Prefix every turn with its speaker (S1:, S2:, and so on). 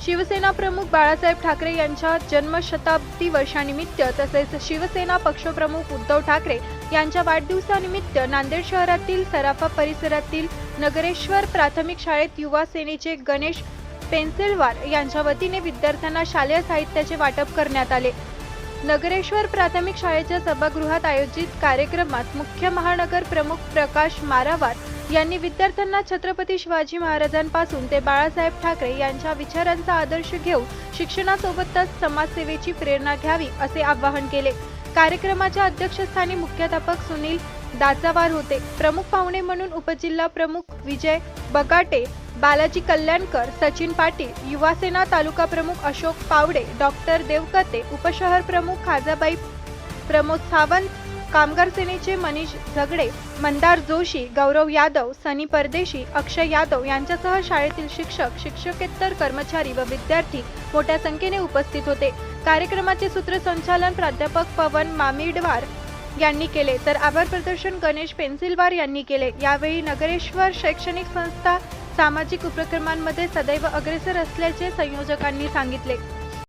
S1: शिवसेना प्रमुख बाळासाहेब ठाकरे यांच्या जन्मशताब्दी वर्षानिमित्त तसेच शिवसेना पक्षप्रमुख उद्धव ठाकरे यांच्या वाढदिवसानिमित्त नांदेड शहरातील सराफा परिसरातील नगरेश्वर प्राथमिक शाळेत युवा सेनेचे गणेश पेन्सिलवार यांच्या वतीने विद्यार्थ्यांना शालेय साहित्याचे वाटप करण्यात आले। नगरेश्वर प्राथमिक शाळेच्या सभागृहात आयोजित कार्यक्रमात मुख्य महानगर प्रमुख प्रकाश मारावार यांनी विद्यार्थ्यांना छत्रपती शिवाजी महाराजांपासून ते बाळासाहेब ठाकरे यांच्या विचारांचा आदर्श घेऊन शिक्षणासोबतच समाजसेवेची प्रेरणा घ्यावी असे आवाहन केले। कार्यक्रमाच्या अध्यक्षस्थानी मुख्याध्यापक सुनील दाचावार होते। प्रमुख पाहुणे म्हणून उपजिल्हा प्रमुख विजय बगाटे, बालाजी कल्याणकर, सचिन पाटील, युवासेना तालुका प्रमुख अशोक पावडे, डॉक्टर देवकते, उपशहर प्रमुख खाजाबाई प्रमोद सावंत, कामगार सेनेचे मनीष झगडे, मंदार जोशी, गौरव यादव, सनी परदेशी, अक्षय यादव यांच्यासह शाळेतील शिक्षक, शिक्षकेतर कर्मचारी व विद्यार्थी मोठ्या संख्येने उपस्थित होते। कार्यक्रमाचे सूत्रसंचालन प्राध्यापक पवन मामिडवार यांनी केले तर आभार प्रदर्शन गणेश पेन्सिलवार यांनी केले। यावेळी नगरेश्वर शैक्षणिक संस्था सामाजिक उपक्रमांमध्ये सदैव अग्रेसर असल्याचे संयोजकांनी सांगितले।